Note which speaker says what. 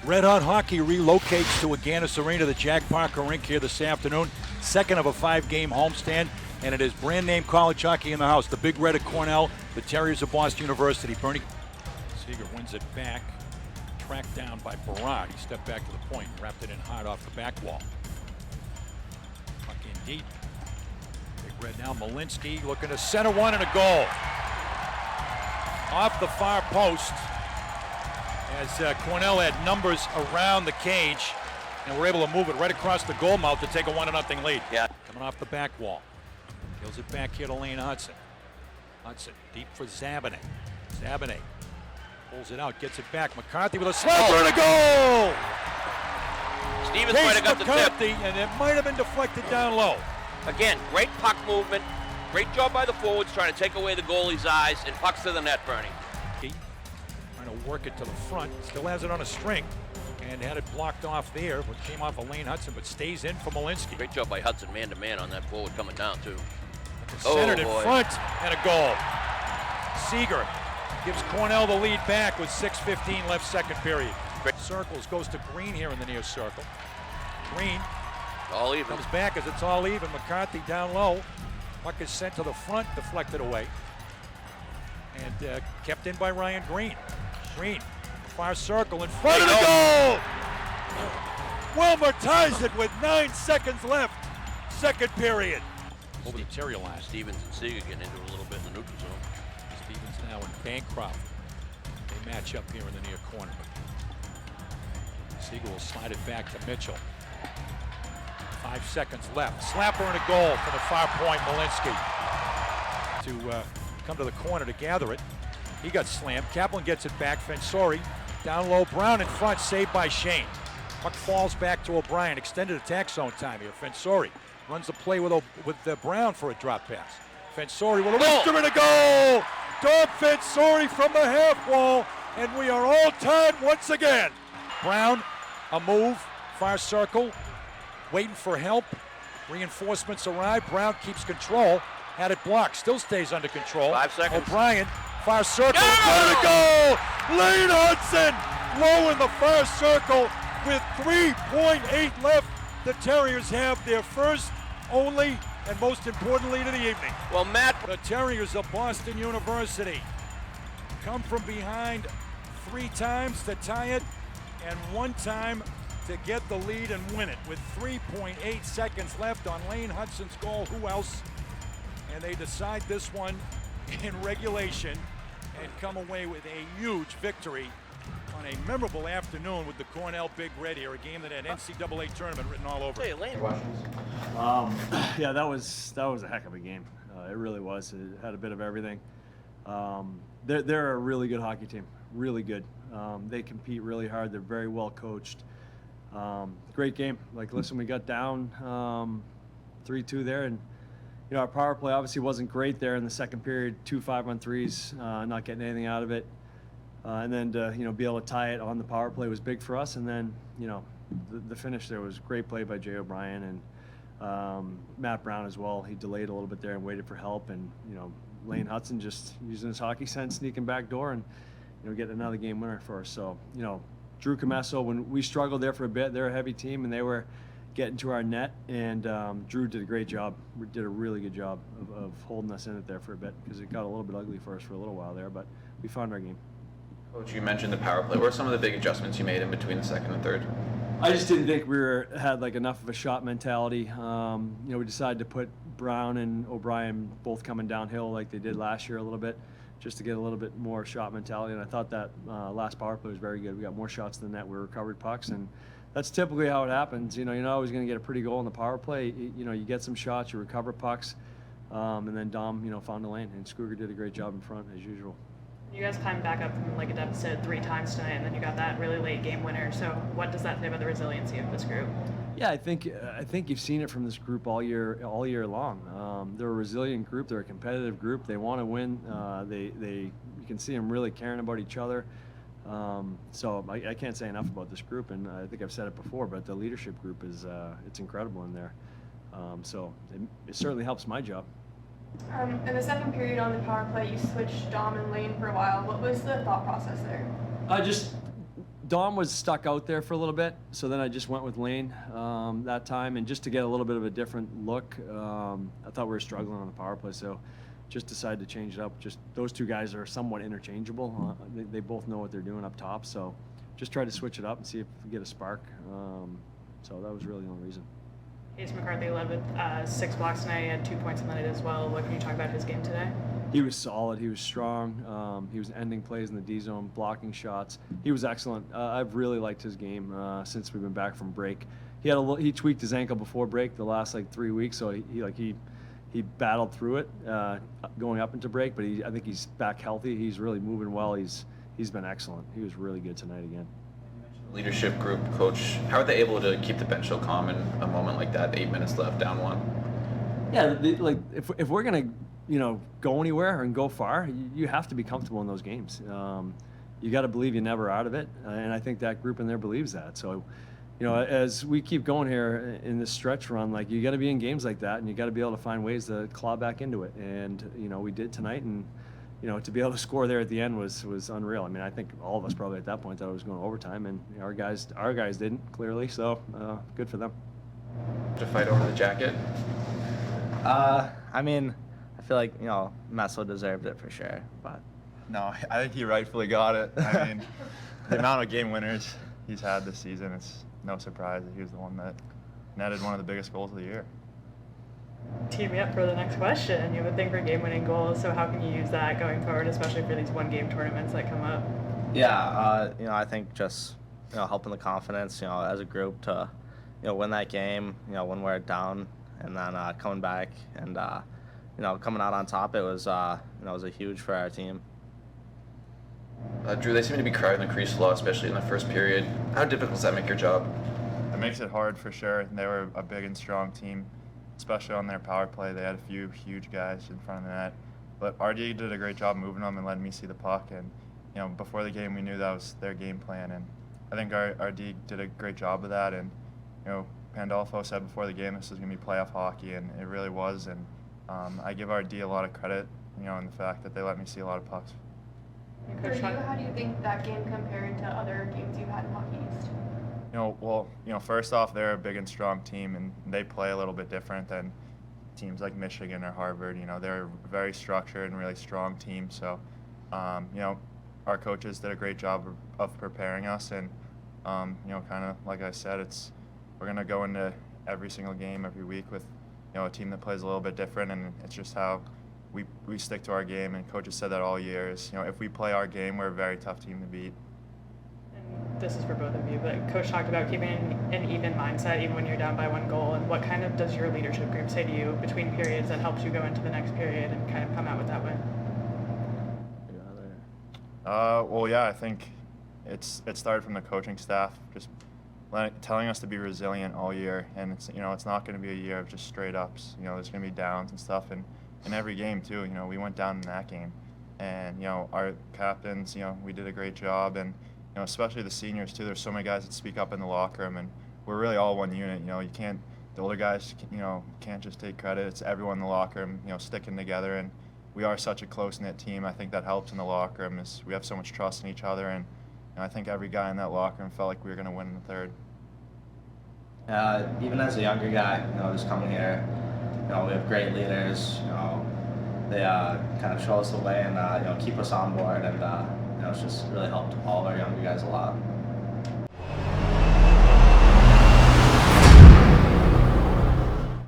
Speaker 1: Red Hot Hockey relocates to Agganis Arena, the Jack Parker rink here this afternoon. Second of a 5-game homestand, and it is brand name college hockey in the house. The Big Red of Cornell, the Terriers of Boston University. Bernie Seeger wins it back, tracked down by Barad. He stepped back to the point, wrapped it in hard off the back wall. Puck in deep. Big Red now, Malinsky looking to center one and a goal. Off the far post, as Cornell had numbers around the cage, and were able to move it right across the goal mouth to take a 1-0 lead.
Speaker 2: Yeah.
Speaker 1: Coming off the back wall. Kills it back here to Lane Hudson. Hudson deep for Zabanek. Zabanek pulls it out, gets it back. McCarthy with a slapper and a goal!
Speaker 2: Stevens might have got
Speaker 1: McCarthy,
Speaker 2: the tip.
Speaker 1: and it might have been deflected down low.
Speaker 2: Again, great puck movement. Great job by the forwards trying to take away the goalie's eyes, and pucks to the net, Bernie.
Speaker 1: Trying to work it to the front, still has it on a string, and had it blocked off there, but came off of Lane Hudson, but stays in for Malinsky.
Speaker 2: Great job by Hudson, man-to-man on that forward coming down, too.
Speaker 1: Centered in front, and a goal. Seeger gives Cornell the lead back with 6:15 left, second period.
Speaker 2: Great.
Speaker 1: Circles, goes to Green here in the near circle. Green
Speaker 2: All even.
Speaker 1: comes back as it's all even. McCarthy down low. Puck is sent to the front, deflected away. And kept in by Ryan Green. Green, far circle in front of the goal! Wilmer ties it with 9 seconds left, second period. Over the Terry line.
Speaker 2: Stevens and Seeger getting into it a little bit in the neutral zone.
Speaker 1: Stevens now in Bancroft. They match up here in the near corner. Seager will slide it back to Mitchell. 5 seconds left. Slapper and a goal from the far point, Malinsky. To come to the corner to gather it. He got slammed. Kaplan gets it back. Fensori down low. Brown in front, saved by Shane. Puck falls back to O'Brien. Extended attack zone time here. Fensori runs the play with Brown for a drop pass. Fensori with a wrister and a goal! Dom Fensori from the half wall, and we are all tied once again. Brown, a move, far circle, waiting for help. Reinforcements arrive. Brown keeps control. Had it blocked. Still stays under control.
Speaker 2: 5 seconds.
Speaker 1: O'Brien, far circle. Got a goal! Lane Hudson, low in the far circle with 3.8 left. The Terriers have their first, only, and most important lead of the evening.
Speaker 2: Well, Matt.
Speaker 1: The Terriers of Boston University come from behind 3 times to tie it, and 1 time to get the lead and win it with 3.8 seconds left on Lane Hudson's goal. Who else? And they decide this one in regulation and come away with a huge victory on a memorable afternoon with the Cornell Big Red here, a game that had NCAA tournament written all over it.
Speaker 3: Yeah, that was a heck of a game. It really was. It had a bit of everything. They're a really good hockey team, really good. They compete really hard. They're very well coached. Great game. Like, listen, we got down 3-2 there, and you know, our power play obviously wasn't great there in the second period. 2 5-on-3s, not getting anything out of it. And then to be able to tie it on the power play was big for us. And then the finish there was great play by Jay O'Brien and Matt Brown as well. He delayed a little bit there and waited for help. And Lane Hudson just using his hockey sense, sneaking back door and getting another game winner for us. So Drew Comesso, when we struggled there for a bit, they're a heavy team and they were getting to our net, and Drew did a great job. Did a really good job of holding us in it there for a bit, because it got a little bit ugly for us for a little while there, but we found our game.
Speaker 4: Coach, you mentioned the power play. What were some of the big adjustments you made in between the second and third?
Speaker 3: I just didn't think we had like enough of a shot mentality. We decided to put Brown and O'Brien both coming downhill like they did last year a little bit, just to get a little bit more shot mentality, and I thought that last power play was very good. We got more shots than that. We recovered pucks, and that's typically how it happens. You're not always going to get a pretty goal in the power play. You get some shots, you recover pucks, and then Dom, found the lane, and Scooger did a great job in front as usual.
Speaker 5: You guys climbed back up from like a deficit 3 times tonight, and then you got that really late game winner. So what does that say about the resiliency of this group?
Speaker 3: Yeah, I think you've seen it from this group all year long. They're a resilient group. They're a competitive group. They want to win. You can see them really caring about each other. So I can't say enough about this group, and I think I've said it before, but the leadership group is it's incredible in there. So it certainly helps my job.
Speaker 6: In the second period on the power play, you switched Dom and Lane for a while. What was the thought process there?
Speaker 3: Just Dom was stuck out there for a little bit, so then I just went with Lane that time, and just to get a little bit of a different look. I thought we were struggling on the power play, so just decided to change it up. Just those two guys are somewhat interchangeable. They both know what they're doing up top, so just try to switch it up and see if we get a spark. So that was really the only reason.
Speaker 5: Case McCarthy led with 6 blocks tonight. He had 2 points in the night as well. What can you talk about his game today?
Speaker 3: He was solid. He was strong. He was ending plays in the D zone, blocking shots. He was excellent. I've really liked his game since we've been back from break. He tweaked his ankle before break the last 3 weeks, so he battled through it going up into break. But I think he's back healthy. He's really moving well. He's been excellent. He was really good tonight again.
Speaker 4: Leadership group, coach, how are they able to keep the bench so calm in a moment like that? 8 minutes left, down 1.
Speaker 3: Yeah, if we're gonna go anywhere and go far, you have to be comfortable in those games. You got to believe you're never out of it, and I think that group in there believes that. So, as we keep going here in this stretch run, you got to be in games like that, and you got to be able to find ways to claw back into it. And we did tonight, and to be able to score there at the end was unreal. I mean, I think all of us probably at that point thought it was going to overtime, and our guys didn't clearly. So good for them.
Speaker 4: To fight over the jacket.
Speaker 7: I mean, I feel like Messo deserved it for sure, but
Speaker 8: no, I think he rightfully got it. I mean, the amount of game winners he's had this season, it's no surprise that he was the one that netted one of the biggest goals of the year.
Speaker 5: Tee me up for the next question. You have a thing for game-winning goals, so how can you use that going forward, especially for these one-game tournaments that come up?
Speaker 7: Yeah, I think just helping the confidence, as a group to win that game, when we're down, and then coming back and coming out on top. It was was a huge for our team.
Speaker 4: Drew, they seem to be crowding the crease a lot, especially in the first period. How difficult does that make your job?
Speaker 8: It makes it hard for sure. They were a big and strong team, especially on their power play. They had a few huge guys in front of the net. But RD did a great job moving them and letting me see the puck. And, before the game, we knew that was their game plan. And I think our RD did a great job of that. And, Pandolfo said before the game this was going to be playoff hockey, and it really was. And I give RD a lot of credit, in the fact that they let me see a lot of pucks.
Speaker 6: For you, how do you think that game compared to other games you've had in Hockey East?
Speaker 8: First off, they're a big and strong team, and they play a little bit different than teams like Michigan or Harvard. They're a very structured and really strong team. So, our coaches did a great job of preparing us, and kind of like I said, we're gonna go into every single game every week with a team that plays a little bit different, and it's just how we stick to our game. And coaches said that all year is if we play our game, we're a very tough team to beat.
Speaker 5: And this is for both of you, but Coach talked about keeping an even mindset even when you're down by 1 goal. And what kind of does your leadership group say to you between periods that helps you go into the next period and kind of come out with that win?
Speaker 8: Well, yeah, I think it started from the coaching staff, just telling us to be resilient all year, and it's not going to be a year of just straight ups. There's going to be downs and stuff, and in every game too. We went down in that game, and our captains, we did a great job, and especially the seniors too. There's so many guys that speak up in the locker room, and we're really all one unit. You can't, the older guys, can't just take credit. It's everyone in the locker room, sticking together, and we are such a close-knit team. I think that helps in the locker room. Is we have so much trust in each other, and I think every guy in that locker room felt like we were going to win in the third.
Speaker 7: Even as a younger guy, just coming here, we have great leaders. They kind of show us the way and keep us on board, and it's just really helped all of our younger guys a lot.